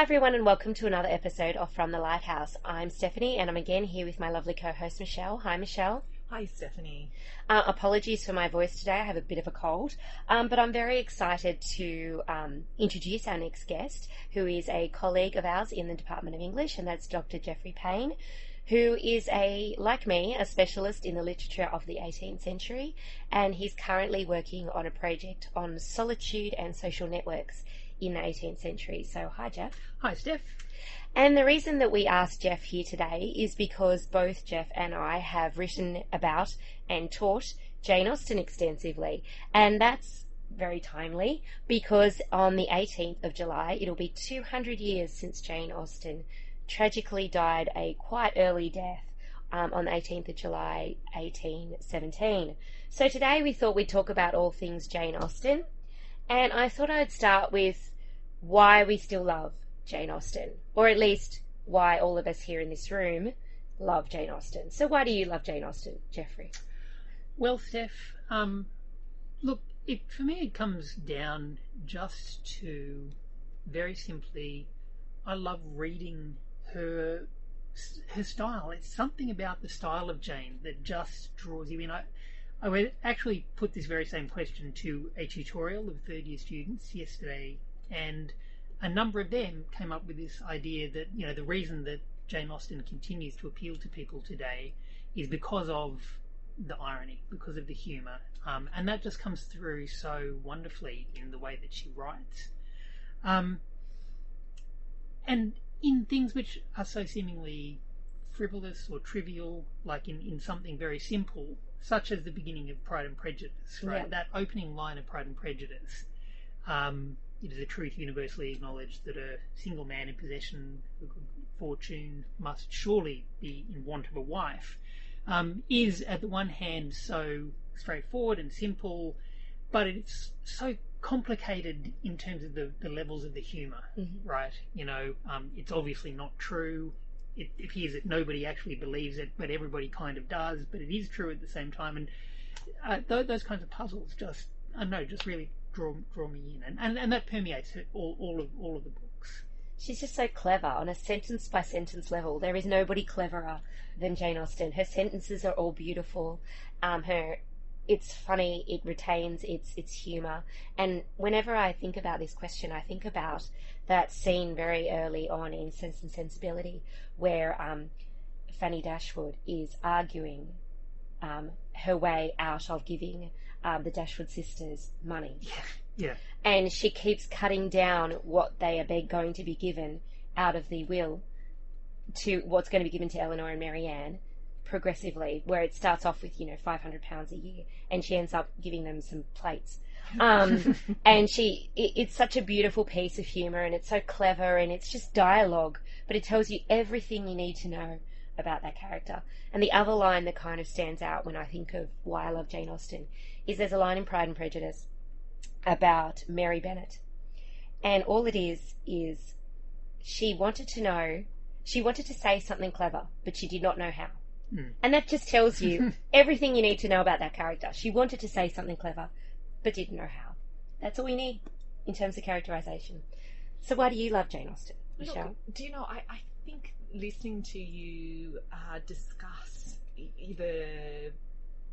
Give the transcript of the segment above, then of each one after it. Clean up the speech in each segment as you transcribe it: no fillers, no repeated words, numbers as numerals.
everyone, and welcome to another episode of From the Lighthouse. I'm Stephanie, and I'm again here with my lovely co-host Michelle. Hi, Michelle. Hi, Stephanie. Apologies for my voice today. I have a bit of a cold, but I'm very excited to introduce our next guest, who is a colleague of ours in the Department of English, and that's Dr Geoff Payne, who is, like me, a specialist in the literature of the 18th century, and he's currently working on a project on solitude and social networks in the 18th century. So, hi, Geoff. Hi, Steph. And the reason that we asked Geoff here today is because both Geoff and I have written about and taught Jane Austen extensively. And that's very timely because on the 18th of July, it'll be 200 years since Jane Austen tragically died a quite early death on the 18th of July, 1817. So today we thought we'd talk about all things Jane Austen. And I thought I'd start with why we still love Jane Austen, or at least why all of us here in this room love Jane Austen. So why do you love Jane Austen, Jeffrey? Well, Steph, look, for me it comes down just to, very simply, I love reading her style. It's something about the style of Jane that just draws you in. I would actually put this very same question to a tutorial of third-year students yesterday, and a number of them came up with this idea that, you know, the reason that Jane Austen continues to appeal to people today is because of the irony, because of the humour, and that just comes through so wonderfully in the way that she writes. And in things which are so seemingly frivolous or trivial, like in something very simple, such as the beginning of Pride and Prejudice, right? Yeah. That opening line of Pride and Prejudice, it is a truth universally acknowledged that a single man in possession of a good fortune must surely be in want of a wife, is at the one hand so straightforward and simple, but it's so complicated in terms of the levels of the humour, right? You know, it's obviously not true. It appears that nobody actually believes it, but everybody kind of does, but it is true at the same time. And those kinds of puzzles just really draw me in. And that permeates all of the books. She's just so clever on a sentence-by-sentence level. There is nobody cleverer than Jane Austen. Her sentences are all beautiful. It's funny, it retains its humour. And whenever I think about this question, I think about that scene very early on in Sense and Sensibility where Fanny Dashwood is arguing her way out of giving the Dashwood sisters money. Yeah. And she keeps cutting down what they are going to be given out of the will to what's going to be given to Eleanor and Marianne progressively, where it starts off with, £500 a year, and she ends up giving them some plates. And it's such a beautiful piece of humour, and it's so clever, and it's just dialogue, but it tells you everything you need to know about that character. And the other line that kind of stands out when I think of why I love Jane Austen is there's a line in Pride and Prejudice about Mary Bennet, and all it is she wanted to say something clever, but she did not know how. And that just tells you everything you need to know about that character. She wanted to say something clever, but didn't know how. That's all we need in terms of characterisation. So why do you love Jane Austen, Michelle? Look, do you know, I think listening to you discuss the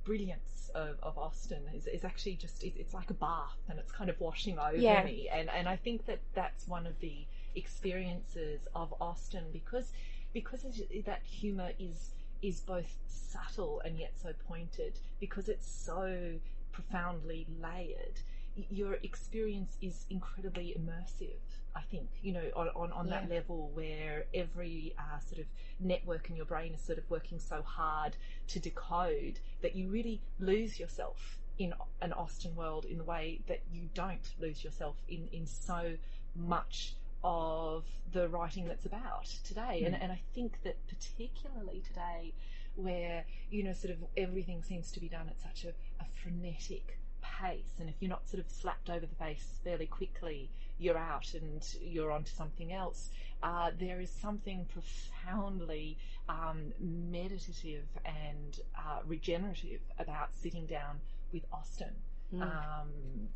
brilliance of Austen is actually just, it's like a bath, and it's kind of washing over me. And I think that's one of the experiences of Austen, because that humour is both subtle and yet so pointed, because it's so profoundly layered. Your experience is incredibly immersive, I think, on that level where every sort of network in your brain is sort of working so hard to decode that you really lose yourself in an Austen world in the way that you don't lose yourself in so much of the writing that's about today. And I think that particularly today, where sort of everything seems to be done at such a frenetic pace, and if you're not sort of slapped over the face fairly quickly, you're out and you're onto something else. There is something profoundly meditative and regenerative about sitting down with Austen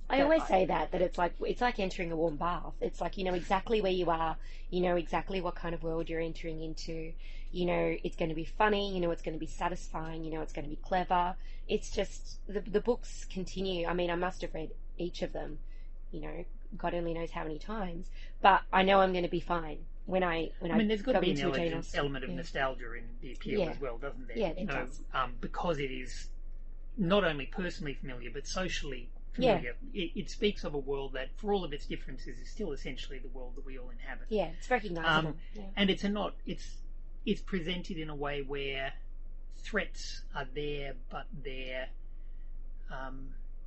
I always say that it's like entering a warm bath. It's like, you know exactly where you are, you know exactly what kind of world you're entering into, you know it's going to be funny, you know it's going to be satisfying, you know it's going to be clever. It's just the books continue. I mean, I must have read each of them, you know, God only knows how many times, but I know I'm going to be fine when I mean, there's got to go be into an Jane Austen. element of nostalgia in the appeal as well, doesn't there? Yeah, it does. Because it is not only personally familiar but socially familiar. It speaks of a world that, for all of its differences, is still essentially the world that we all inhabit. Yeah, it's recognisable. And it's presented in a way where threats are there, but they're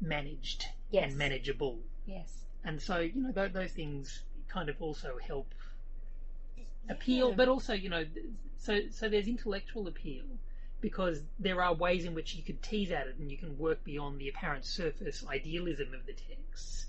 managed and manageable. Yes. And so, you know, those things kind of also help appeal, but also, you know, so there's intellectual appeal, because there are ways in which you could tease at it and you can work beyond the apparent surface idealism of the texts.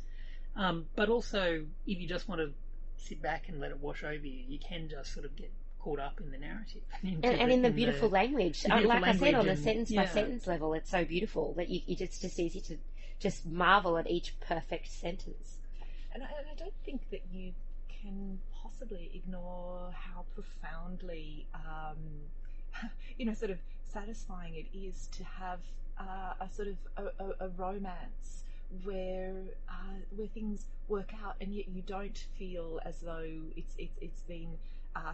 But also, if you just want to sit back and let it wash over you, you can just sort of get caught up in the narrative. And in the beautiful language. Like I said, on the sentence by sentence level, it's so beautiful that it's just easy to just marvel at each perfect sentence. And I don't think that you can possibly ignore how profoundly, you know, sort of satisfying it is to have a sort of a romance where things work out, and yet you don't feel as though it's been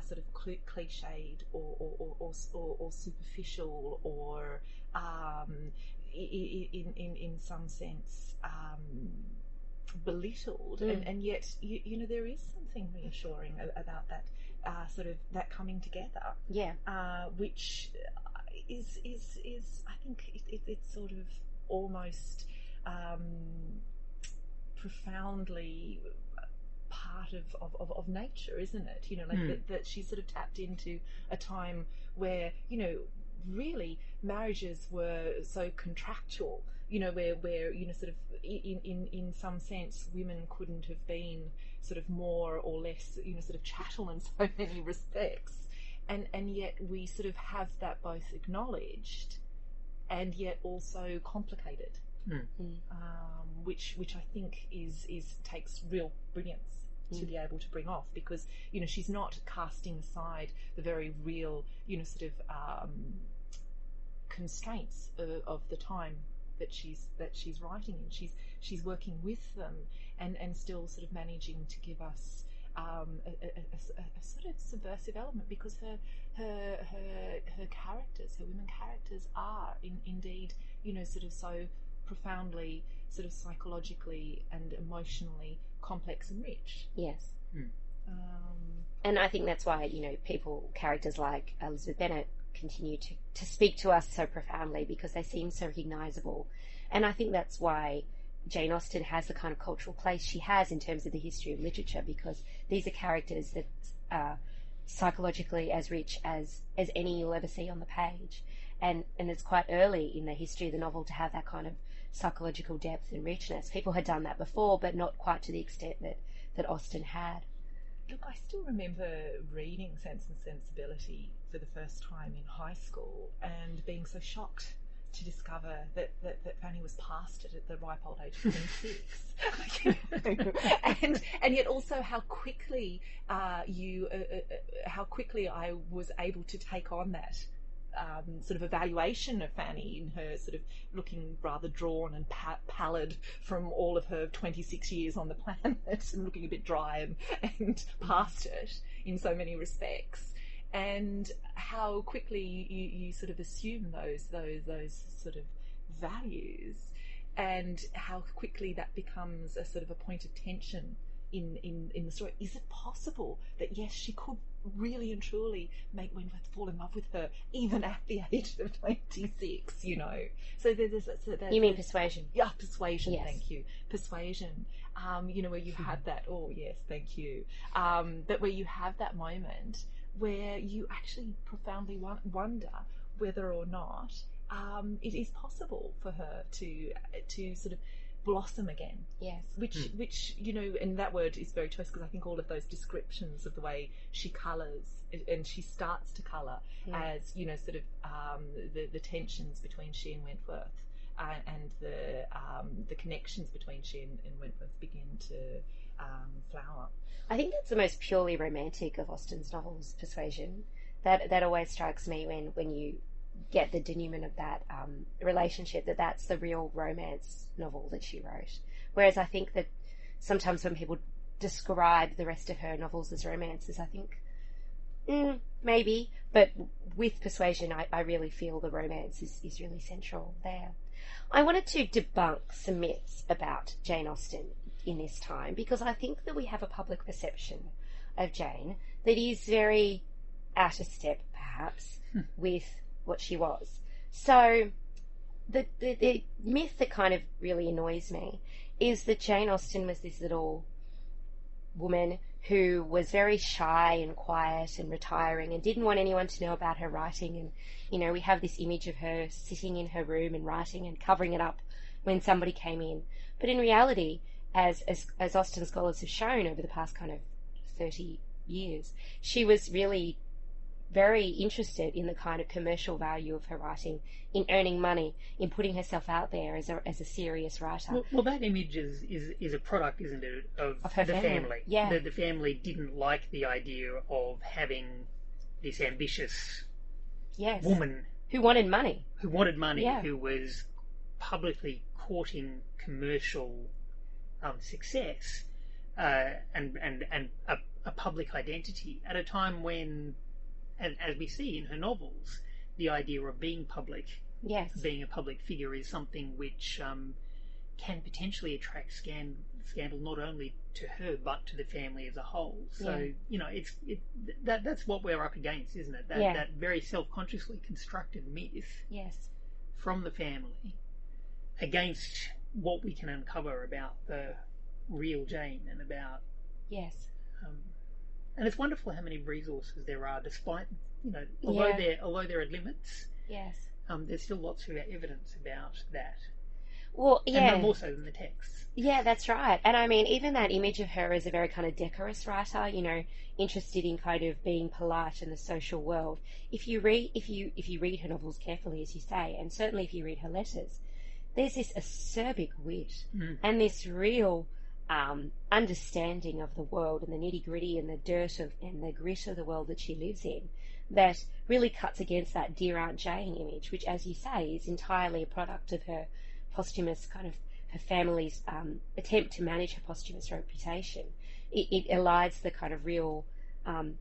sort of cliched or superficial or in some sense belittled, and yet you know there is something reassuring about that sort of that coming together, which is I think it's sort of almost profoundly part of nature, isn't it? You know, like that she's sort of tapped into a time where, you know, really marriages were so contractual, you know, where you know, sort of in some sense women couldn't have been sort of more or less, you know, sort of chattel in so many respects, and yet we sort of have that both acknowledged and yet also complicated, which I think is takes real brilliance to be able to bring off, because, you know, she's not casting aside the very real, you know, sort of constraints of the time that she's writing in. She's working with them and still sort of managing to give us a sort of subversive element, because her characters, her women characters, are indeed, you know, sort of so profoundly sort of psychologically and emotionally complex and rich. Yes. And I think that's why, you know, characters like Elizabeth Bennet continue to speak to us so profoundly, because they seem so recognisable. And I think that's why Jane Austen has the kind of cultural place she has in terms of the history of literature, because these are characters that are psychologically as rich as any you'll ever see on the page. And it's quite early in the history of the novel to have that kind of psychological depth and richness. People had done that before, but not quite to the extent that Austen had. Look, I still remember reading Sense and Sensibility for the first time in high school and being so shocked to discover that Fanny was past it at the ripe old age of 26. and yet also how quickly I was able to take on that sort of evaluation of Fanny in her sort of looking rather drawn and pallid from all of her 26 years on the planet, and looking a bit dry and past it in so many respects, and how quickly you sort of assume those sort of values, and how quickly that becomes a sort of a point of tension in the story. Is it possible that, yes, she could really and truly make Wentworth fall in love with her even at the age of 26, you know? So there's you mean persuasion? Yeah, persuasion. Yes. Thank you. Persuasion. You know, where you have that. Oh yes, thank you. But where you have that moment where you actually profoundly wonder whether or not it is possible for her to sort of blossom again. Yes. Which you know, and that word is very choice, because I think all of those descriptions of the way she colours and she starts to colour as, you know, sort of the tensions between she and Wentworth and the connections between she and Wentworth begin to flower. I think that's the most purely romantic of Austen's novels, Persuasion. That always strikes me when you get the denouement of that relationship, that's the real romance novel that she wrote. Whereas I think that sometimes when people describe the rest of her novels as romances, I think maybe, but with Persuasion I really feel the romance is really central there. I wanted to debunk some myths about Jane Austen in this time, because I think that we have a public perception of Jane that is very out of step, perhaps, with what she was. So the myth that kind of really annoys me is that Jane Austen was this little woman who was very shy and quiet and retiring and didn't want anyone to know about her writing. And, you know, we have this image of her sitting in her room and writing and covering it up when somebody came in. But in reality, as Austen scholars have shown over the past kind of 30 years, she was really very interested in the kind of commercial value of her writing, in earning money, in putting herself out there as a serious writer. Well, that image is a product, isn't it, of her the family. Yeah. The family didn't like the idea of having this ambitious woman who wanted money, who was publicly courting commercial success and a public identity at a time when, and as we see in her novels, the idea of being public, being a public figure, is something which can potentially attract scandal not only to her but to the family as a whole. So you know, that's what we're up against, isn't it? That very self-consciously constructed myth from the family against what we can uncover about the real Jane and about and it's wonderful how many resources there are, despite, you know, although there are limits. There's still lots of evidence about that. Well, and no more so than the texts. Yeah, that's right. And I mean, even that image of her as a very kind of decorous writer, you know, interested in kind of being polite in the social world. If you read her novels carefully, as you say, and certainly if you read her letters, there's this acerbic wit and this real understanding of the world and the nitty-gritty and the dirt and the grit of the world that she lives in, that really cuts against that Dear Aunt Jane image, which, as you say, is entirely a product of her posthumous kind of, her family's attempt to manage her posthumous reputation. It elides the kind of real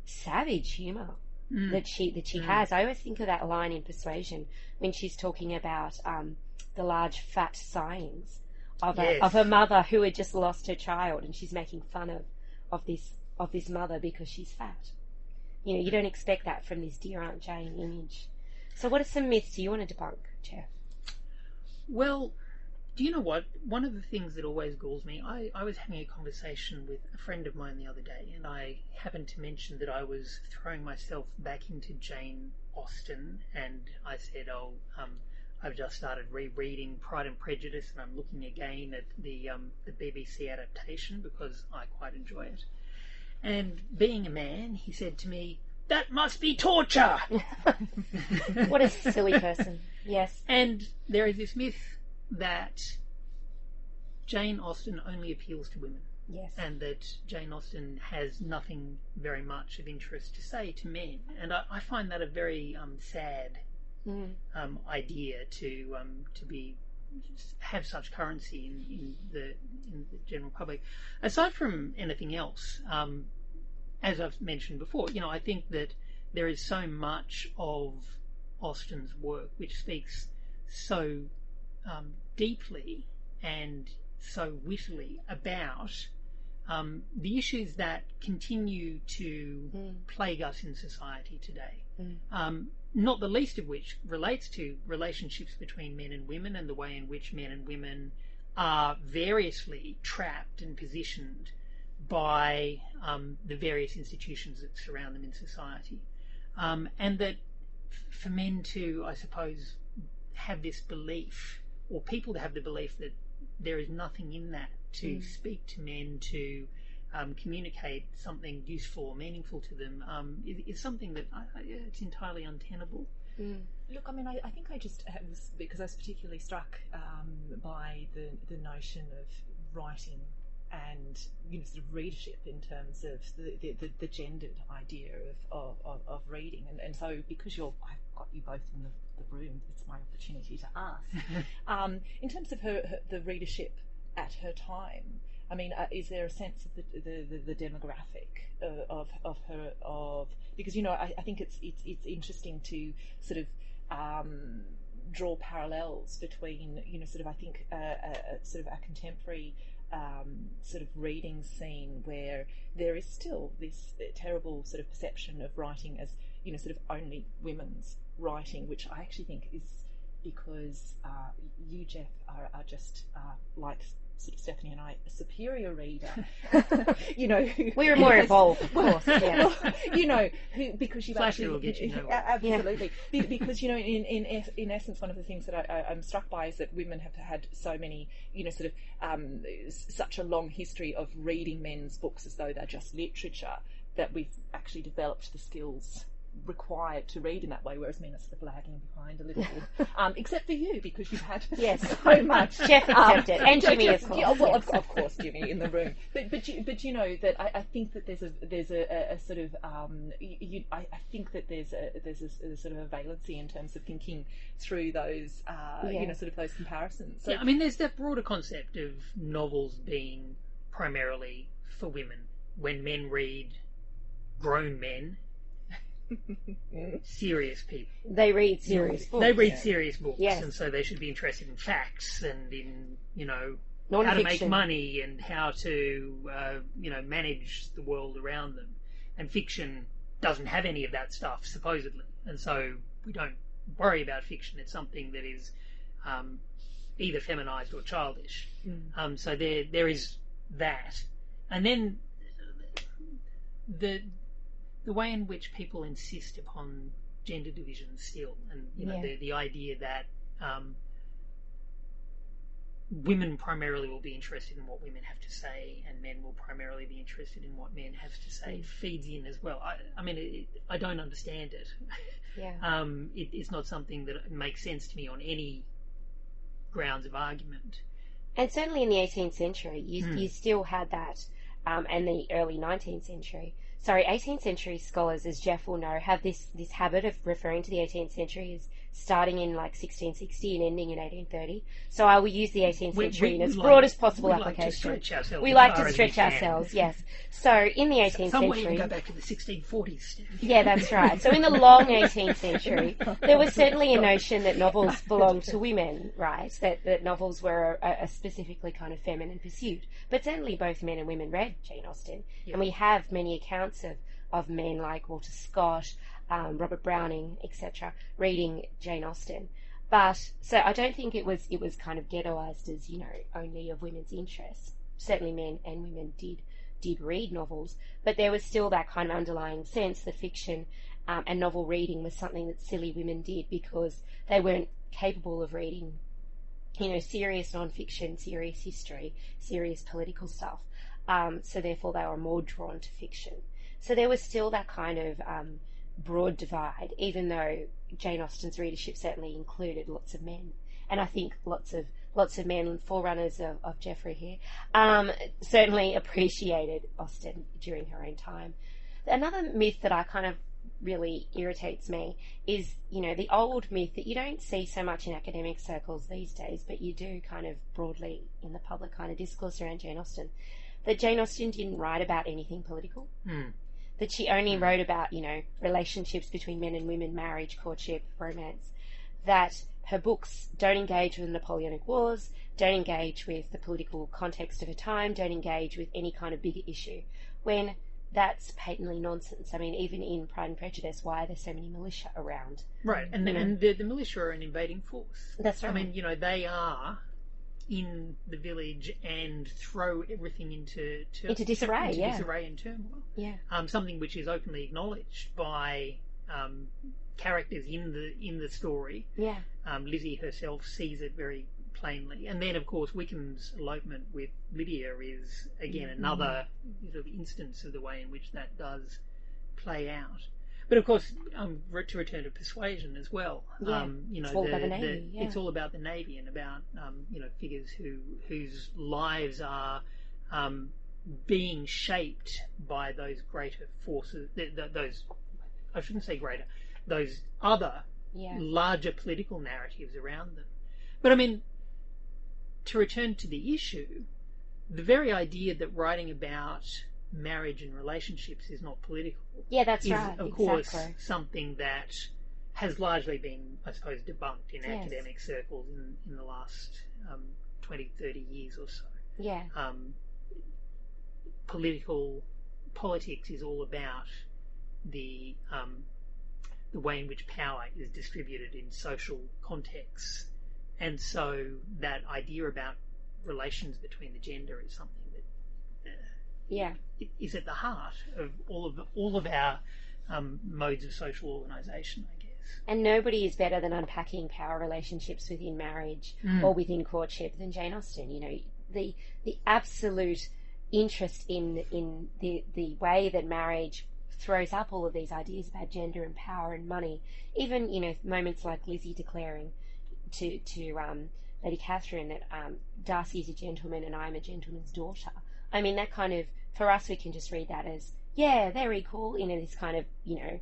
savage humour that she has. I always think of that line in Persuasion when she's talking about the large fat sighings of a mother who had just lost her child, and she's making fun of this mother because she's fat. You know, you don't expect that from this Dear Aunt Jane image. So what are some myths you want to debunk, Geoff? Well, do you know what? One of the things that always galls me, I was having a conversation with a friend of mine the other day, and I happened to mention that I was throwing myself back into Jane Austen, and I said, I've just started rereading Pride and Prejudice, and I'm looking again at the BBC adaptation because I quite enjoy it. And being a man, he said to me, "That must be torture!" What a silly person. Yes. And there is this myth that Jane Austen only appeals to women. Yes. And that Jane Austen has nothing very much of interest to say to men. And I find that a very sad idea to have such currency in the general public. Aside from anything else, as I've mentioned before, you know, I think that there is so much of Austen's work which speaks so deeply and so wittily about the issues that continue to plague us in society today. Not the least of which relates to relationships between men and women and the way in which men and women are variously trapped and positioned by the various institutions that surround them in society. And that for men to, I suppose, have this belief, or people to have the belief that there is nothing in that to speak to men, to communicate something useful or meaningful to them, is something that it's entirely untenable. Look, I mean, I think I just was, because I was particularly struck by the notion of writing and sort of readership in terms of the gendered idea of reading, and so because I've got you both in the room, it's my opportunity to ask. In terms of the readership at her time, I mean, is there a sense of the demographic of her, because I think it's interesting to sort of draw parallels between sort of, I think, sort of a contemporary sort of reading scene where there is still this terrible sort of perception of writing as sort of only women's writing, which I actually think is because you, Geoff, are just like sort of Stephanie and I, a superior reader. We're more evolved, of course. Yeah. Because you've actually will get absolutely. Because in essence, one of the things that I'm struck by is that women have had so many, sort of such a long history of reading men's books as though they're just literature, that we've actually developed the skills required to read in that way, whereas men are sort of lagging behind a little bit. Except for you, because you've had so much. Jeff accepted, and Jimmy, of course. Of course, Jimmy in the room. But that I think that there's a sort of I think that there's a sort of a valency in terms of thinking through those sort of those comparisons. So, I mean, there's that broader concept of novels being primarily for women. When men read, grown men, serious people. They read serious books. They read serious books, yes. And so they should be interested in facts and in, Non-fiction. how to make money and how to, manage the world around them. And fiction doesn't have any of that stuff, supposedly. And so we don't worry about fiction. It's something that is either feminized or childish. So there is that. And then the way in which people insist upon gender division still, and the idea that women primarily will be interested in what women have to say, and men will primarily be interested in what men have to say, feeds in as well. I don't understand it. Yeah. It's not something that makes sense to me on any grounds of argument. And certainly in the 18th century, you still had that, and the early 19th century. 18th century scholars, as Geoff will know, have this habit of referring to the 18th century as starting in like 1660 and ending in 1830. So I will use the 18th century in its broadest possible application. We like to stretch ourselves, yes. So in the 18th Somewhere century... you can go back to the 1640s. Yeah, that's right. So in the long 18th century, there was certainly a notion that novels belonged to women, right? That novels were a specifically kind of feminine pursuit. But certainly both men and women read Jane Austen. Yeah. And we have many accounts of men like Walter Scott, Robert Browning, etc., reading Jane Austen. But so I don't think it was kind of ghettoized as only of women's interests. Certainly men and women did read novels, but there was still that kind of underlying sense that fiction and novel reading was something that silly women did because they weren't capable of reading serious non-fiction, serious history, serious political stuff. So therefore they were more drawn to fiction. So there was still that kind of broad divide, even though Jane Austen's readership certainly included lots of men, and I think lots of men, forerunners of Geoffrey here, certainly appreciated Austen during her own time. Another myth that I kind of really irritates me is, the old myth that you don't see so much in academic circles these days, but you do kind of broadly in the public kind of discourse around Jane Austen, that Jane Austen didn't write about anything political. That she only wrote about, relationships between men and women, marriage, courtship, romance. That her books don't engage with the Napoleonic Wars, don't engage with the political context of her time, don't engage with any kind of bigger issue. When that's patently nonsense. I mean, even in Pride and Prejudice, why are there so many militia around? Right, and the militia are an invading force. That's right. I mean, they are in the village and throw everything into disarray, disarray and turmoil. Yeah. Something which is openly acknowledged by characters in the story. Yeah. Lizzie herself sees it very plainly, and then of course Wickham's elopement with Lydia is again another sort of instance of the way in which that does play out. But of course, to return to Persuasion as well, Yeah. It's all about the Navy, yeah. It's all about the Navy and about figures whose lives are being shaped by those greater forces. Those, I shouldn't say greater, those other larger political narratives around them. But I mean, to return to the issue, the very idea that writing about marriage and relationships is not political that's is, right. of course, something that has largely been, I suppose, debunked in academic circles in the last 20, 30 years or so. Yeah. Politics is all about the way in which power is distributed in social contexts, and so that idea about relations between the gender is something that is at the heart of all of our modes of social organisation, I guess. And nobody is better than unpacking power relationships within marriage or within courtship than Jane Austen. You know, the absolute interest in the way that marriage throws up all of these ideas about gender and power and money. Even, you know, moments like Lizzie declaring to Lady Catherine that Darcy is a gentleman and I'm a gentleman's daughter. I mean, that kind of, for us, we can just read that as, they're equal in this kind of, you know,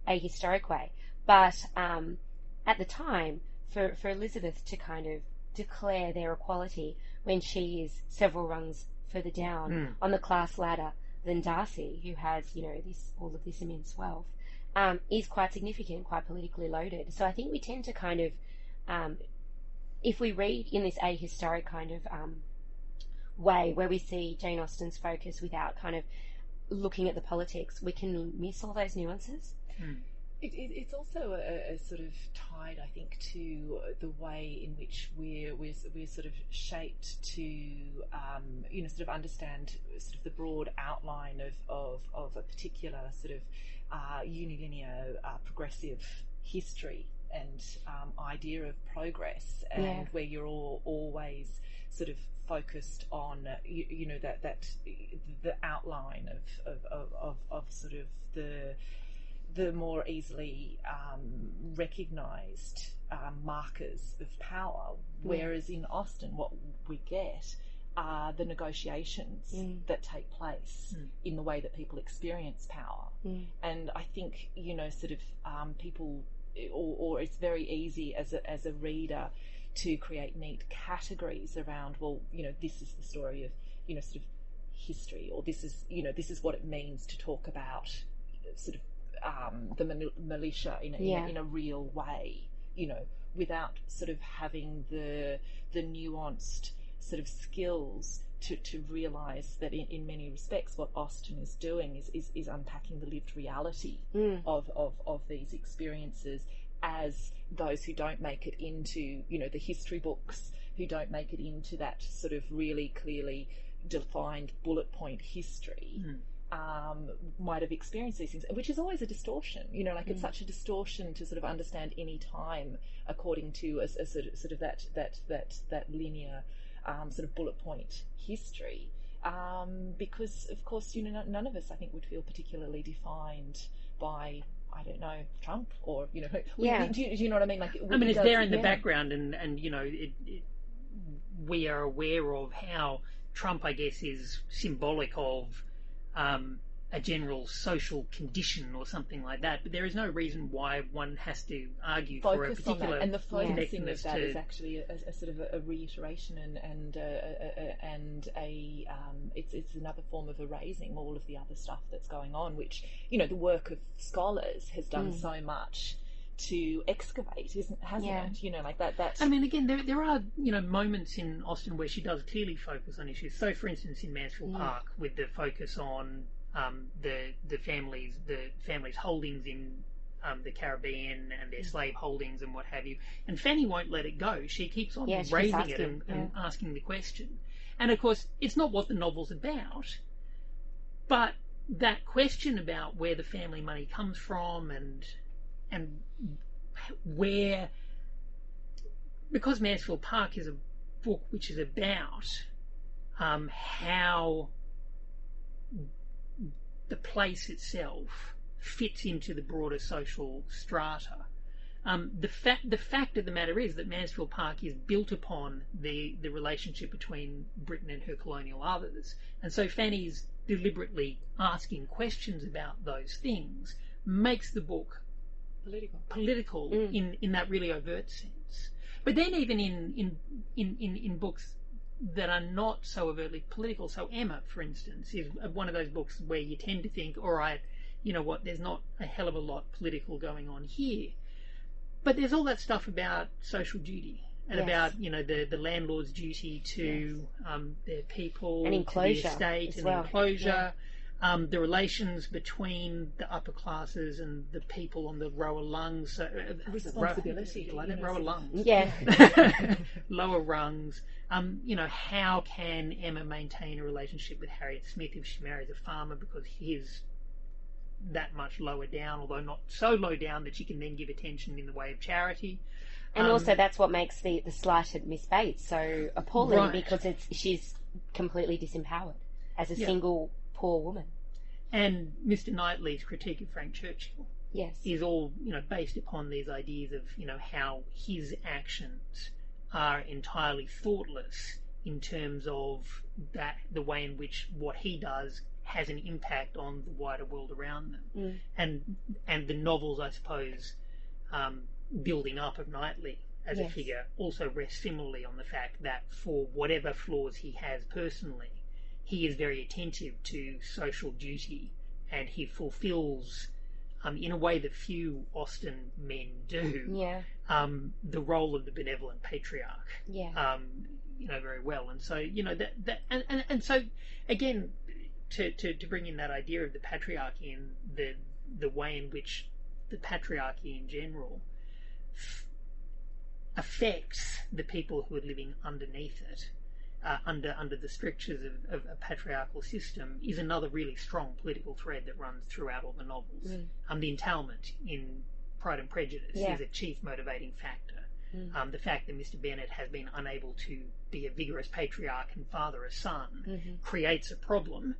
ahistoric way. But at the time, for Elizabeth to kind of declare their equality when she is several rungs further down on the class ladder than Darcy, who has, you know, all of this immense wealth, is quite significant, quite politically loaded. So I think we tend to kind of, if we read in this ahistoric kind of way where we see Jane Austen's focus without kind of looking at the politics, we can miss all those nuances. It's also a sort of tied, I think, to the way in which we're sort of shaped to sort of understand sort of the broad outline of a particular sort of unilinear progressive history and idea of progress, and where you're always sort of focused on that the outline of sort of the more easily recognised markers of power, whereas in Austen what we get are the negotiations that take place in the way that people experience power. And I think, sort of people, or it's very easy as a reader to create neat categories around, well, this is the story of, sort of history, or this is what it means to talk about sort of the militia in a real way, without sort of having the nuanced sort of skills to realise that in many respects what Austen is doing is unpacking the lived reality of these experiences, as those who don't make it into the history books, who don't make it into that sort of really clearly defined bullet point history might have experienced these things, which is always a distortion. It's such a distortion to sort of understand any time according to a sort of that linear sort of bullet point history, because of course none of us, I think, would feel particularly defined by, I don't know, Trump, or do you know what I mean? Like, it's there in the background, and we are aware of how Trump, I guess, is symbolic of a general social condition or something like that, but there is no reason why one has to argue for a particular on that. And the focusing of that is actually a sort of a reiteration and it's another form of erasing all of the other stuff that's going on, which the work of scholars has done so much to excavate, hasn't it? Like that. I mean, again, there are moments in Austen where she does clearly focus on issues. So, for instance, in Mansfield Park, with the focus on the families holdings in the Caribbean and their slave holdings and what have you. And Fanny won't let it go. She keeps on raising it and asking the question. And of course, it's not what the novel's about, but that question about where the family money comes from and where, because Mansfield Park is a book which is about how the place itself fits into the broader social strata. The fact of the matter is that Mansfield Park is built upon the relationship between Britain and her colonial others, and so Fanny's deliberately asking questions about those things makes the book political in that really overt sense. But then even in books that are not so overtly political, so Emma, for instance, is one of those books where you tend to think, all right, you know what, there's not a hell of a lot political going on here. But there's all that stuff about social duty and about, you know, the landlord's duty to their people, and enclosure, to the estate, and well. enclosure, the relations between the upper classes and the people on the lower lungs. Responsibility. Lower lungs. Yeah. Lower rungs. You know, how can Emma maintain a relationship with Harriet Smith if she marries a farmer because he's that much lower down, although not so low down that she can then give attention in the way of charity. And also that's what makes the slighted Miss Bates so appalling, because she's completely disempowered as a single poor woman. And Mr. Knightley's critique of Frank Churchill is all, you know, based upon these ideas of, you know, how his actions are entirely thoughtless in terms of that the way in which what he does has an impact on the wider world around them. And the novels, I suppose, building up of Knightley as a figure also rests similarly on the fact that for whatever flaws he has personally, he is very attentive to social duty, and he fulfills, in a way that few Austen men do, the role of the benevolent patriarch. You know, very well. And so, you know, and so again, to bring in that idea of the patriarchy and the way in which the patriarchy in general affects the people who are living underneath it, under the strictures of a patriarchal system, is another really strong political thread that runs throughout all the novels. The entailment in Pride and Prejudice is a chief motivating factor. The fact that Mr. Bennet has been unable to be a vigorous patriarch and father a son creates a problem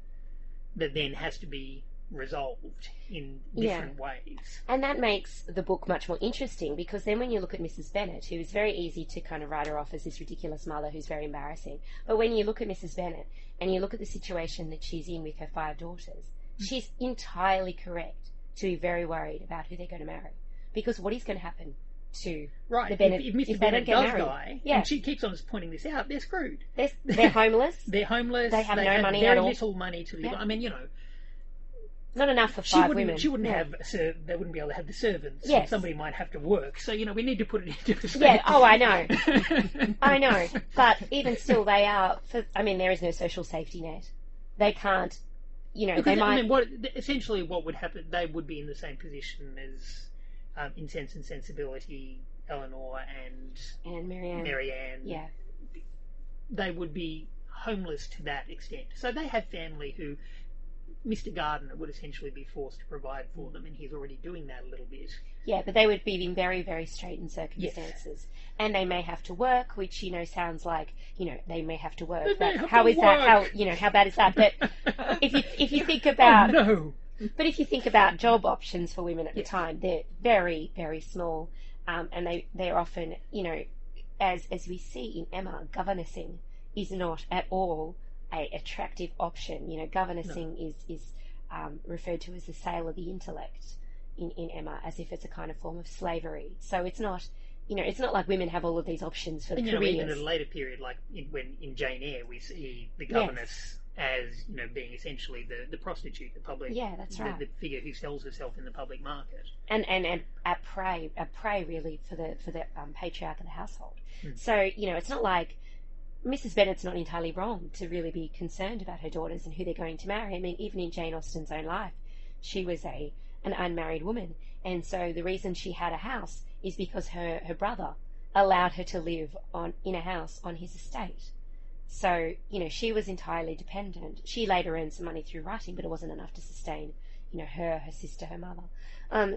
that then has to be resolved in different ways. And that makes the book much more interesting, because then when you look at Mrs. Bennet, who is very easy to kind of write her off as this ridiculous mother who's very embarrassing, but when you look at Mrs. Bennet and you look at the situation that she's in with her 5 daughters, she's entirely correct to be very worried about who they're going to marry, because what is going to happen to the Bennet if Mr. Bennet does die, and she keeps on pointing this out, they're screwed. They're homeless. They're homeless. They have no money very at all. little money to live on. I mean, you know, not enough for 5 women. She wouldn't have. They wouldn't be able to have the servants. Yes. Somebody might have to work. So, you know, we need to put it into perspective. Yeah. Oh, I know. I know. But even still, they are. I mean, there is no social safety net. They can't. You know, because, they might. I mean, essentially, what would happen? They would be in the same position as, in Sense and Sensibility, Eleanor and Marianne. Yeah. They would be homeless to that extent. So they have family who Mr. Gardiner would essentially be forced to provide for them, and he's already doing that a little bit. Yeah, but they would be in very, very straitened circumstances. Yes. And they may have to work, which, you know, sounds like, you know, they may have to work. But how is that? How, you know, how bad is that? But if you think about... Oh, no. But if you think about job options for women at the time, they're very, very small. And they're often, you know, as we see in Emma, governessing is not at all a attractive option. You know, governessing is referred to as the sale of the intellect in Emma, as if it's a kind of form of slavery. So it's not, you know, it's not like women have all of these options for careers. You know, even at a later period, like when in Jane Eyre, we see the governess as, you know, being essentially the prostitute, the public, that's right, the figure who sells herself in the public market, and a prey really for the patriarch of the household. So, you know, it's not like Mrs. Bennet's not entirely wrong to really be concerned about her daughters and who they're going to marry. I mean, even in Jane Austen's own life, she was an unmarried woman, and so the reason she had a house is because her brother allowed her to live in a house on his estate. So, you know, she was entirely dependent. She later earned some money through writing, but it wasn't enough to sustain, you know, her sister, her mother.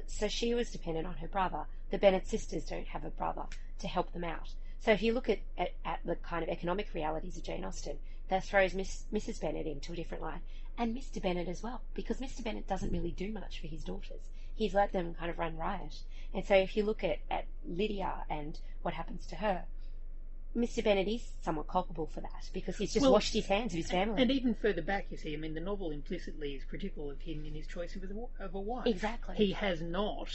So she was dependent on her brother. The Bennet sisters don't have a brother to help them out. So if you look at the kind of economic realities of Jane Austen, that throws Mrs. Bennet into a different light. and Mr. Bennet as well, because Mr. Bennet doesn't really do much for his daughters. He's let them kind of run riot. And so if you look at Lydia and what happens to her, Mr. Bennet is somewhat culpable for that, because he's just washed his hands of his family. And even further back, you see, I mean, the novel implicitly is critical of him in his choice of a wife. Exactly. He has not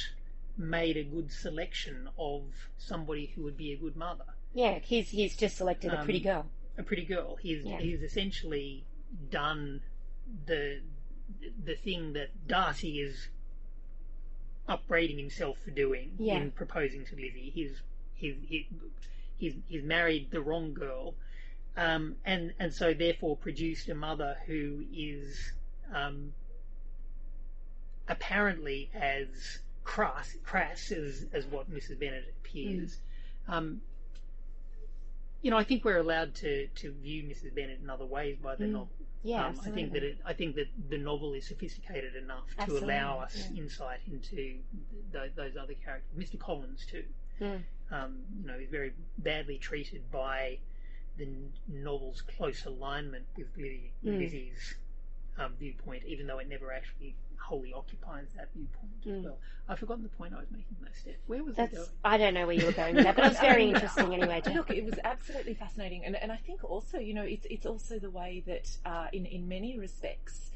made a good selection of somebody who would be a good mother. Yeah, he's just selected a pretty girl. A pretty girl. He's essentially done the thing that Darcy is upbraiding himself for doing in proposing to Lizzie. He's married the wrong girl, and so therefore produced a mother who is apparently as crass as what Mrs. Bennet appears. I think we're allowed to view Mrs. Bennet in other ways by the novel. Yeah, I think that the novel is sophisticated enough to allow us insight into those other characters. Mr. Collins too. He's very badly treated by the novel's close alignment with Lizzie's viewpoint, even though it never actually wholly occupies that viewpoint as well. I've forgotten the point I was making though, Steph. Where was it going? I don't know where you were going with that, but it was very interesting anyway. Look, it was absolutely fascinating, and I think also, it's also the way that in many respects,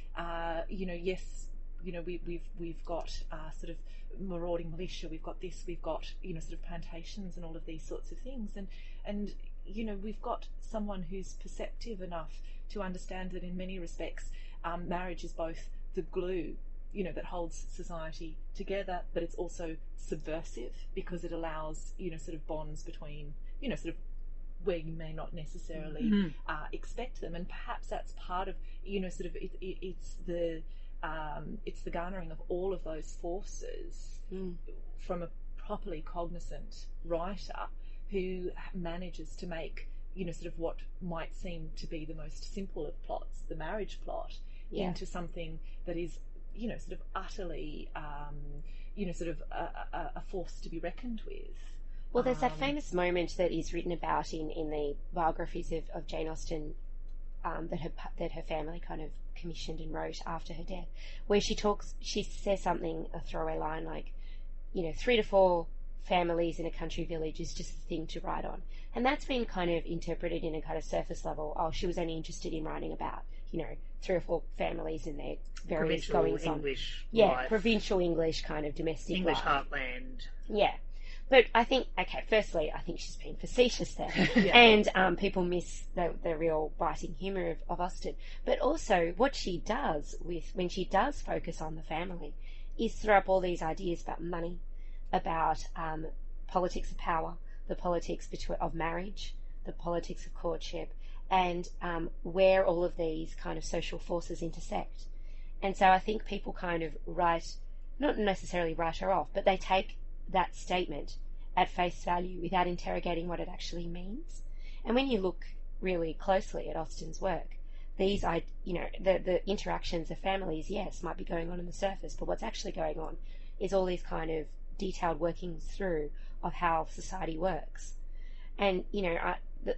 we've got sort of marauding militia, we've got this, we've got sort of plantations and all of these sorts of things, and we've got someone who's perceptive enough to understand that in many respects, marriage is both the glue that holds society together, but it's also subversive because it allows sort of bonds between sort of where you may not necessarily expect them, and perhaps that's part of sort of it's the garnering of all of those forces from a properly cognizant writer who manages to make sort of what might seem to be the most simple of plots, the marriage plot, into something that is sort of utterly sort of a force to be reckoned with. Well, there's that famous moment that is written about in the biographies of Jane Austen that her family kind of commissioned and wrote after her death, where she says something, a throwaway line like, 3 to 4 families in a country village is just the thing to write on. And that's been kind of interpreted in a kind of surface level. Oh, she was only interested in writing about, 3 or 4 families in their various goings on. English life. Provincial English kind of domestic English life. heartland. Yeah. But I think, firstly, I think she's being facetious there. And people miss the real biting humour of Austen. But also, what she does when she does focus on the family is throw up all these ideas about money, about politics of power, the politics of marriage, the politics of courtship, and where all of these kind of social forces intersect. And so I think people kind of not necessarily write her off, but they take that statement at face value without interrogating what it actually means. And when you look really closely at Austen's work, these, the interactions of families, yes, might be going on the surface, but what's actually going on is all these kind of detailed workings through of how society works. And,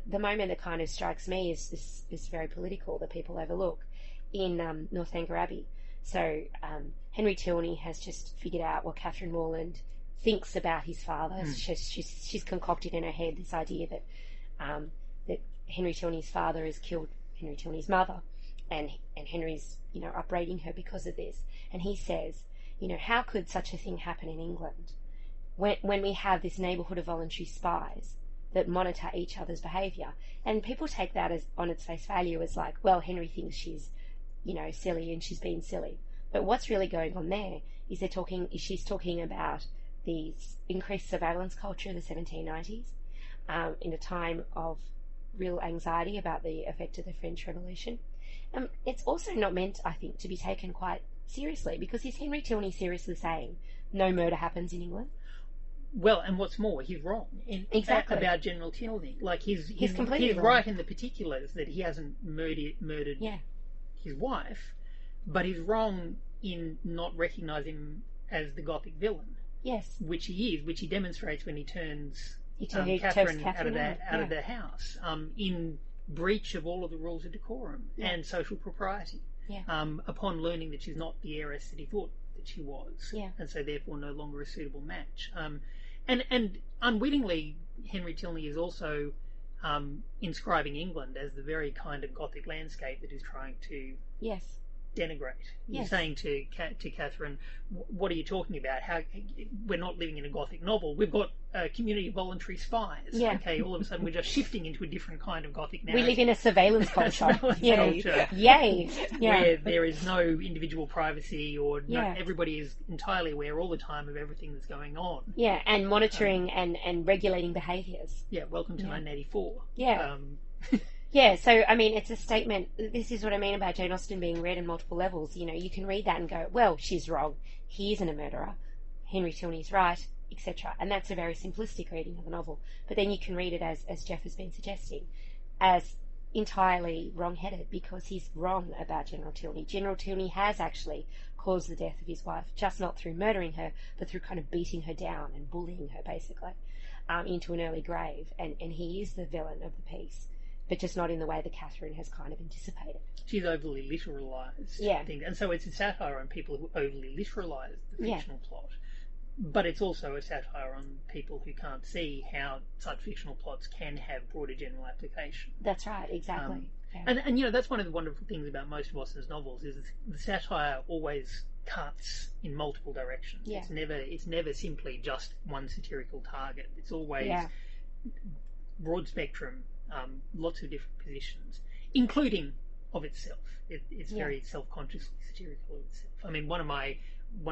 the moment that kind of strikes me is very political that people overlook in Northanger Abbey. So Henry Tilney has just figured out what Catherine Morland thinks about his father. She's concocted in her head this idea that Henry Tilney's father has killed Henry Tilney's mother, and Henry's upbraiding her because of this. And he says, how could such a thing happen in England when we have this neighbourhood of voluntary spies that monitor each other's behaviour? And people take that as on its face value as like, well, Henry thinks she's silly and she's been silly. But what's really going on there is she's talking about the increased surveillance culture of the 1790s in a time of real anxiety about the effect of the French Revolution. It's also not meant, I think, to be taken quite seriously, because is Henry Tilney seriously saying no murder happens in England? Well, and what's more, he's wrong exactly about General Tilney. Like he's completely wrong. Right in the particulars that he hasn't murdered his wife, but he's wrong in not recognising him as the Gothic villain. Yes, which he demonstrates when he turns Catherine out of the house in breach of all of the rules of decorum and social propriety. Yeah. upon learning that she's not the heiress that he thought that she was, Yeah. and so therefore no longer a suitable match. And unwittingly, Henry Tilney is also inscribing England as the very kind of Gothic landscape that is trying to Yes. denigrate. He's Yes. saying to Catherine, "What are you talking about? How we're not living in a Gothic novel. We've got a community of voluntary spies. Yeah. Okay, all of a sudden we're just shifting into a different kind of Gothic We narrative. live in a surveillance culture. Surveillance Yeah. culture. Yay. Yeah. Where there is no individual privacy, or Yeah. everybody is entirely aware all the time of everything that's going on. Yeah, and monitoring and regulating behaviours. Yeah, welcome to Yeah. 1984. Yeah. Yeah, so, I mean, it's a statement. This is what I mean about Jane Austen being read on multiple levels. You know, you can read that and go, well, she's wrong. He isn't a murderer. Henry Tilney's right, etc. And that's a very simplistic reading of the novel. But then you can read it, as Geoff has been suggesting, as entirely wrong-headed, because he's wrong about General Tilney. General Tilney has actually caused the death of his wife, just not through murdering her, but through kind of beating her down and bullying her, basically, into an early grave. And he is the villain of the piece, but just not in the way that Catherine has kind of anticipated. She's overly literalised. Yeah. I think. And so it's a satire on people who overly literalise the Yeah. fictional plot. But it's also a satire on people who can't see how such fictional plots can have broader general application. That's right, exactly. Yeah. And you know, that's one of the wonderful things about most of Austen's novels, is the satire always cuts in multiple directions. Yeah. It's never simply just one satirical target. It's always Yeah. broad spectrum, lots of different positions, including of itself. It's Yeah. very self-consciously satirical of itself. I mean, one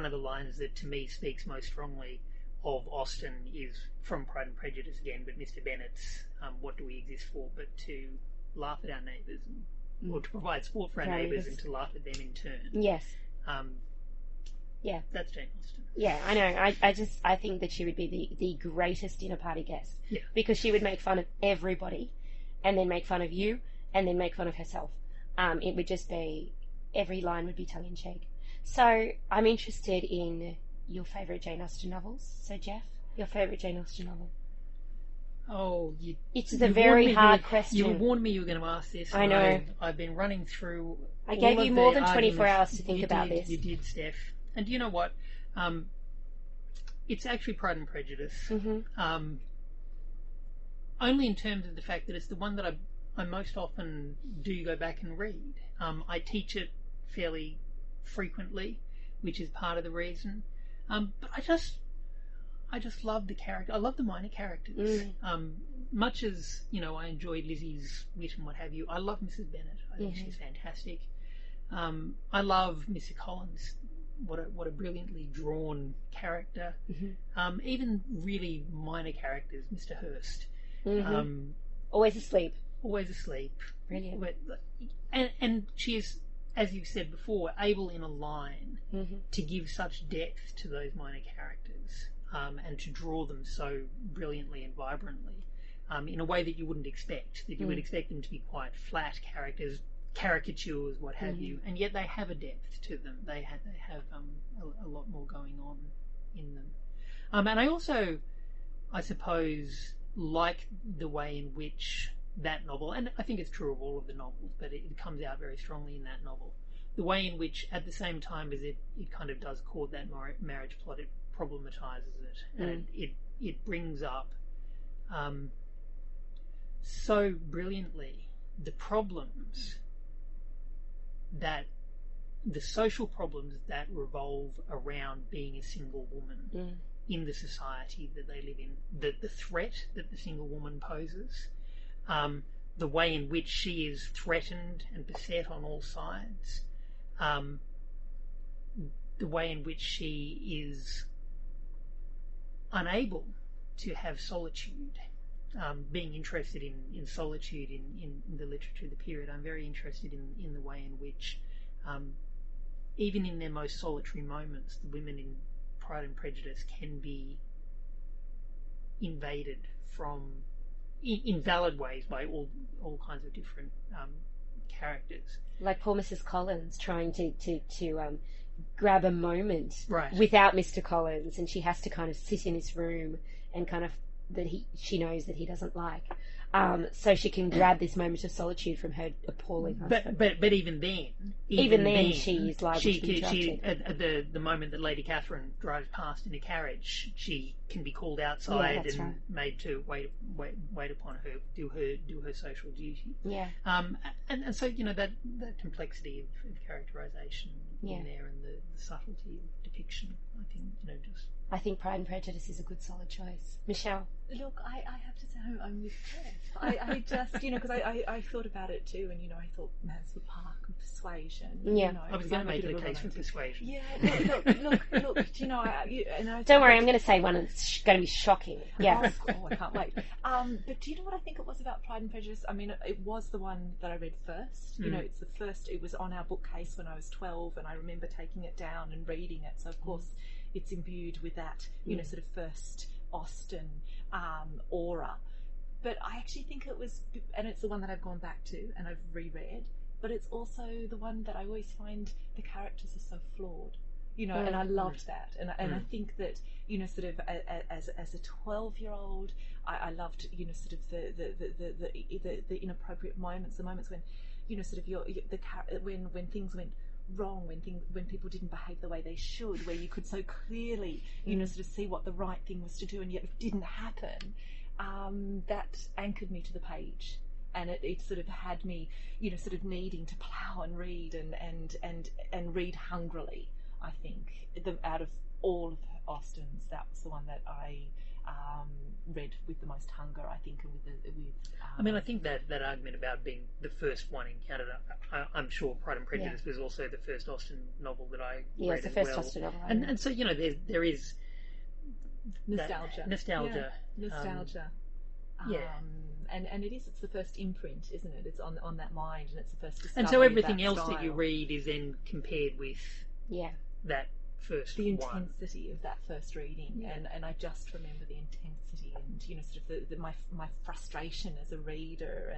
of the lines that to me speaks most strongly of Austen is from Pride and Prejudice again, but Mr. Bennet's "What do we exist for but to laugh at our neighbours, or to provide sport for our neighbours and to laugh at them in turn." Yes. Yeah. That's Jane Austen. Yeah, I know. I think that she would be the greatest dinner party guest. Yeah. Because she would make fun of everybody, and then make fun of you, and then make fun of herself. It would just be, every line would be tongue-in-cheek. So, I'm interested in your favourite Jane Austen novels. So, Geoff, your favourite Jane Austen novel? Oh, It's a very hard question. You warned me you were going to ask this. I know. I've been running through. I gave all you of more the than 24 arguments. hours to think You about did, this. You did, Steph. And you know what? It's actually Pride and Prejudice. Mm-hmm. Only in terms of the fact that it's the one that I most often do go back and read. I teach it fairly frequently, which is part of the reason. But I just love the character. I love the minor characters. Much as, you know, I enjoyed Lizzie's wit and what have you, I love Mrs. Bennet. I think she's fantastic. I love Mr. Collins. What a brilliantly drawn character. Even really minor characters, Mr. Hurst. Always asleep. Always asleep. Brilliant. And she is, as you've said before, able in a line to give such depth to those minor characters, and to draw them so brilliantly and vibrantly, in a way that you wouldn't expect. That you would expect them to be quite flat characters, caricatures, what have you, and yet they have a depth to them. They have a lot more going on in them. And I also, I suppose, like the way in which that novel, and I think it's true of all of the novels, but it comes out very strongly in that novel, the way in which, at the same time as it kind of does court that marriage plot, it problematizes it, and it brings up so brilliantly the problems, that the social problems that revolve around being a single woman in the society that they live in, the threat that the single woman poses, the way in which she is threatened and beset on all sides, the way in which she is unable to have solitude. Being interested in solitude in the literature of the period, I'm very interested in the way in which, even in their most solitary moments, the women in Pride and Prejudice can be invaded from in valid ways by all kinds of different characters. Like poor Mrs. Collins trying to grab a moment Right. without Mr. Collins, and she has to kind of sit in this room and kind of she knows that he doesn't like. so she can grab this moment of solitude from her appalling husband. But even then, she is liable to be interrupted. At the moment that Lady Catherine drives past in a carriage, she can be called outside and made to wait upon her, do her social duty. Yeah. And so that complexity of characterisation in there, and the subtlety of depiction, I think just. I think Pride and Prejudice is a good solid choice. Michelle? Look, I have to say I'm with Jeff. I just, because I thought about it too, and, I thought Mansfield Park and Persuasion. Yeah. I was going to make the case for Persuasion. Yeah, look, Don't worry, I'm going to say one that's going to be shocking. Yeah. Oh, I can't wait. But do you know what I think it was about Pride and Prejudice? I mean, it was the one that I read first. It's the first, it was on our bookcase when I was 12, and I remember taking it down and reading it. So, of course, it's imbued with that, sort of first Austen aura. But I actually think it was, and it's the one that I've gone back to and I've reread, but it's also the one that I always find the characters are so flawed, and I loved that. And I think that, sort of as a 12-year-old, I loved, sort of the inappropriate moments, the moments when, sort of when things went wrong, when people didn't behave the way they should, where you could so clearly sort of see what the right thing was to do, and yet it didn't happen. That anchored me to the page, and it sort of had me sort of needing to plough and read and read hungrily. I think out of all of Austen's, that was the one that I read with the most hunger, I think, and I mean, I think that argument about being the first one in Canada, I'm sure Pride and Prejudice was also the first Austen novel that I read it's the as first well. Austen novel. And so there is nostalgia. Nostalgia. And it's the first imprint, isn't it? It's on that mind, and it's the first discovery. And so everything that else style. that you read is then compared with that first the one. intensity of that first reading, and I just remember the intensity and sort of my frustration as a reader,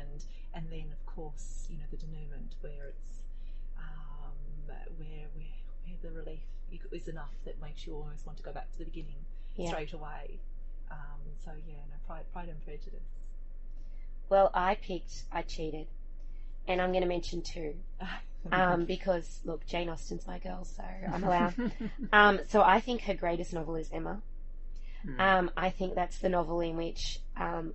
and then of course the denouement where it's where the relief is enough that makes you almost want to go back to the beginning straight away. Pride and Prejudice. Well, I cheated, and I'm going to mention two. Because look, Jane Austen's my girl, so I'm allowed. So I think her greatest novel is Emma. I think that's the novel in which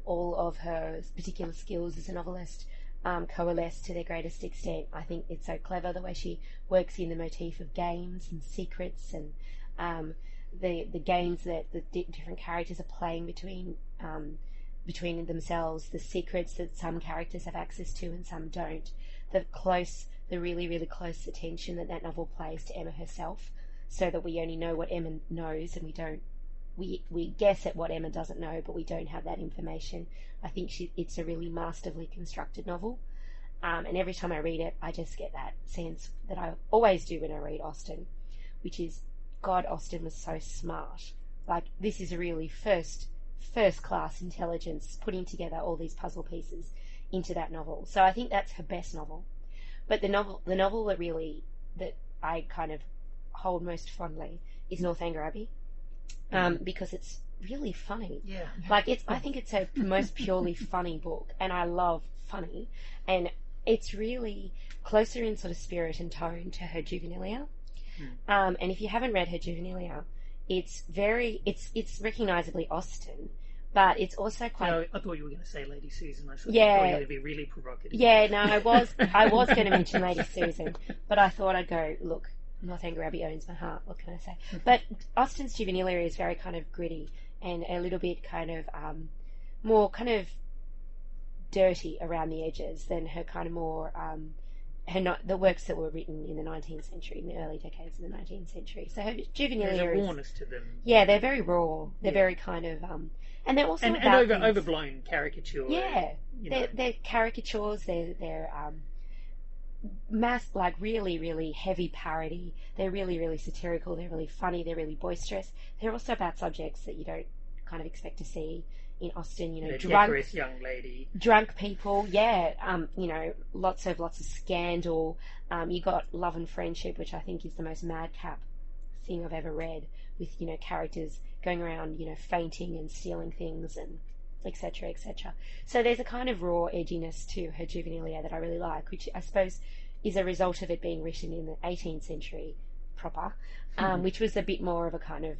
all of her particular skills as a novelist coalesce to their greatest extent. I think it's so clever the way she works in the motif of games and secrets, and the games that the different characters are playing between themselves, the secrets that some characters have access to and some don't, the really, really close attention that novel plays to Emma herself, so that we only know what Emma knows, and we guess at what Emma doesn't know, but we don't have that information. I think it's a really masterfully constructed novel, and every time I read it, I just get that sense that I always do when I read Austen, which is, God, Austen was so smart. Like, this is a really first class intelligence putting together all these puzzle pieces into that novel. So I think that's her best novel. But the novel that I kind of hold most fondly is Northanger Abbey, because it's really funny. Yeah. Like, I think it's her most purely funny book, and I love funny, and it's really closer in sort of spirit and tone to her Juvenilia. And if you haven't read her Juvenilia, it's recognisably Austen, but it's also quite. No, I thought you were going to say Lady Susan. I thought you were going to be really provocative. Yeah, no, I was going to mention Lady Susan, but I thought I'd go, look, Northanger Abbey owns my heart. What can I say? But Austen's Juvenilia is very kind of gritty and a little bit kind of more kind of dirty around the edges than her kind of more the works that were written in the 19th century, in the early decades of the 19th century. So her Juvenilia There's a rawness to them. Yeah, they're very raw. They're very kind of and they're also overblown caricature. Yeah, they're caricatures. They're like really, really heavy parody. They're really, really satirical. They're really funny. They're really boisterous. They're also about subjects that you don't kind of expect to see in Austen. Decorous young lady, drunk people. Yeah, lots of scandal. You got Love and Friendship, which I think is the most madcap thing I've ever read, with characters going around fainting and stealing things, and etc., etc. So there's a kind of raw edginess to her juvenilia that I really like, which I suppose is a result of it being written in the 18th century proper, which was a bit more of a kind of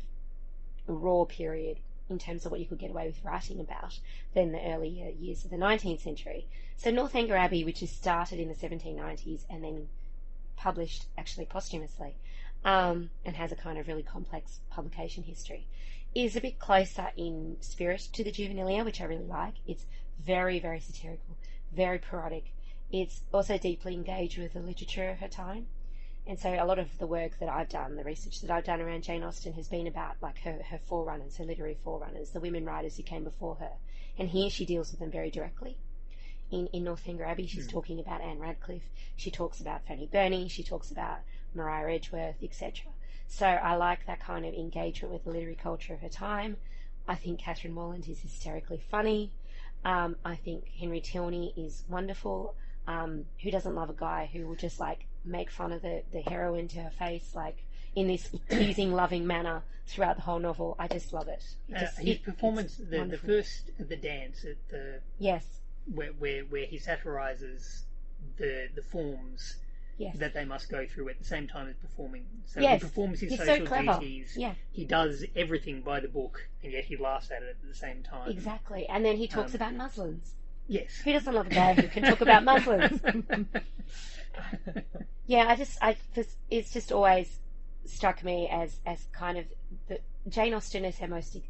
raw period in terms of what you could get away with writing about than the earlier years of the 19th century. So Northanger Abbey, which is started in the 1790s and then published actually posthumously, and has a kind of really complex publication history, is a bit closer in spirit to the juvenilia, which I really like. It's very, very satirical, very parodic. It's also deeply engaged with the literature of her time. And so a lot of the work that I've done, the research that I've done around Jane Austen has been about like her forerunners, her literary forerunners, the women writers who came before her. And here she deals with them very directly. In Northanger Abbey, she's talking about Anne Radcliffe. She talks about Fanny Burney. She talks about Maria Edgeworth, etc. So I like that kind of engagement with the literary culture of her time. I think Catherine Morland is hysterically funny. I think Henry Tilney is wonderful. Who doesn't love a guy who will just like make fun of the heroine to her face, like in this teasing, loving manner throughout the whole novel? I just love it. His performance, the first, the dance at the yes, where he satirises the forms that they must go through at the same time as performing. So he performs his social duties. Yeah. He does everything by the book, and yet he laughs at it at the same time. Exactly. And then he talks about muslins. Yes. Who doesn't love a guy who can talk about muslins? Yeah, it's just always struck me as kind of Jane Austen is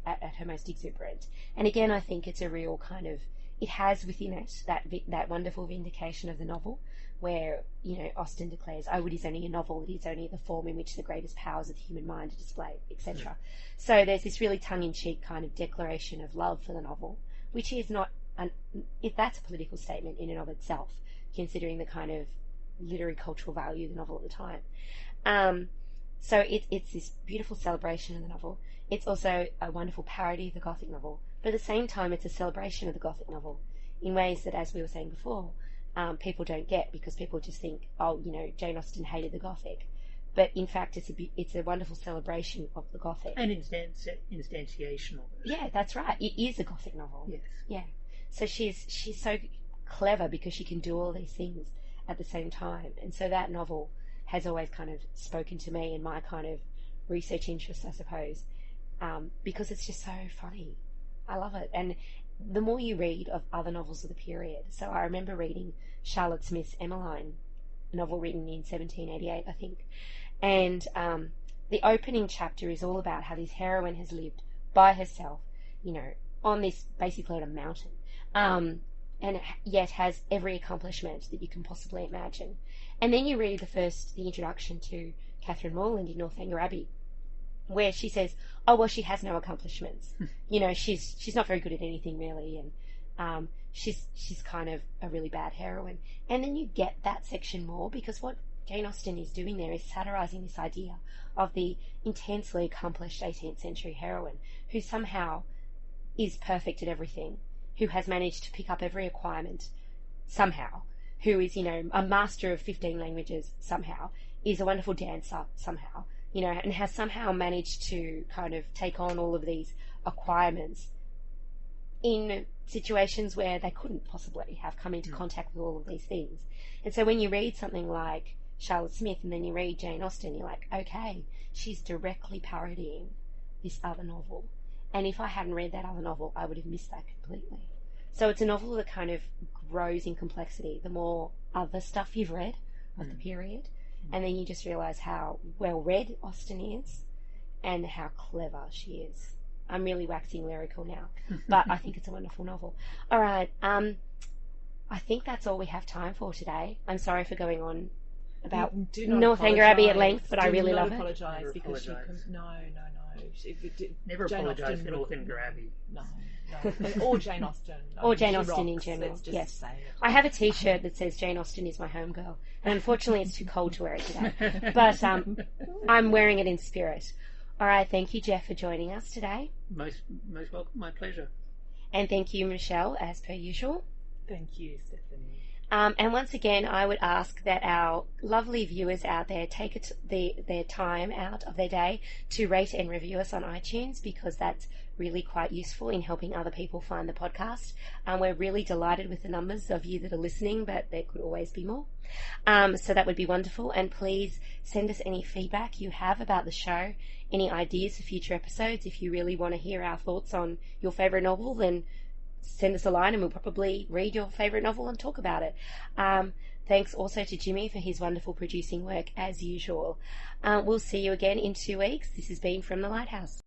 at her most exuberant. And again, I think it's a real kind of, it has within it that wonderful vindication of the novel, where, you know, Austen declares, "Oh, it is only a novel, it is only the form in which the greatest powers of the human mind are displayed," etc. So there's this really tongue-in-cheek kind of declaration of love for the novel, which is not, if that's a political statement in and of itself, considering the kind of literary cultural value of the novel at the time. So it's this beautiful celebration of the novel. It's also a wonderful parody of the Gothic novel, but at the same time it's a celebration of the Gothic novel in ways that, as we were saying before, people don't get, because people just think, oh, you know, Jane Austen hated the Gothic. But in fact, it's a wonderful celebration of the Gothic. And instantiation of it. Yeah, that's right. It is a Gothic novel. Yes. Yeah. So she's so clever because she can do all these things at the same time. And so that novel has always kind of spoken to me in my kind of research interest, I suppose, because it's just so funny. I love it. And the more you read of other novels of the period, so I remember reading Charlotte Smith's Emmeline, a novel written in 1788, I think, and the opening chapter is all about how this heroine has lived by herself, you know, on this, basically on a mountain, and yet has every accomplishment that you can possibly imagine. And then you read the introduction to Catherine Morland in Northanger Abbey, where she says, oh, well, she has no accomplishments. You know, she's not very good at anything really, and she's kind of a really bad heroine. And then you get that section more, because what Jane Austen is doing there is satirising this idea of the intensely accomplished 18th century heroine who somehow is perfect at everything, who has managed to pick up every acquirement somehow, who is, you know, a master of 15 languages somehow, is a wonderful dancer somehow, you know, and has somehow managed to kind of take on all of these acquirements in situations where they couldn't possibly have come into contact with all of these things. And so when you read something like Charlotte Smith and then you read Jane Austen, you're like, okay, she's directly parodying this other novel. And if I hadn't read that other novel, I would have missed that completely. So it's a novel that kind of grows in complexity the more other stuff you've read of the period. And then you just realise how well read Austen is and how clever she is. I'm really waxing lyrical now, but I think it's a wonderful novel. All right, I think that's all we have time for today. I'm sorry for going on about Northanger Abbey at length, but I really love it. Apologise because no. Never apologise for Northanger Abbey. No. Or Jane Austen. Or Jane Austen in general. Yes. I have a T-shirt that says Jane Austen is my homegirl, and unfortunately it's too cold to wear it today. But I'm wearing it in spirit. All right, thank you, Geoff, for joining us today. Most welcome, my pleasure. And thank you, Michelle, as per usual. Thank you, Stephanie. And once again, I would ask that our lovely viewers out there take their time out of their day to rate and review us on iTunes, because that's really quite useful in helping other people find the podcast. We're really delighted with the numbers of you that are listening, but there could always be more. So that would be wonderful. And please send us any feedback you have about the show, any ideas for future episodes. If you really want to hear our thoughts on your favourite novel, then send us a line and we'll probably read your favourite novel and talk about it. Thanks also to Jimmy for his wonderful producing work as usual. We'll see you again in 2 weeks. This has been From the Lighthouse.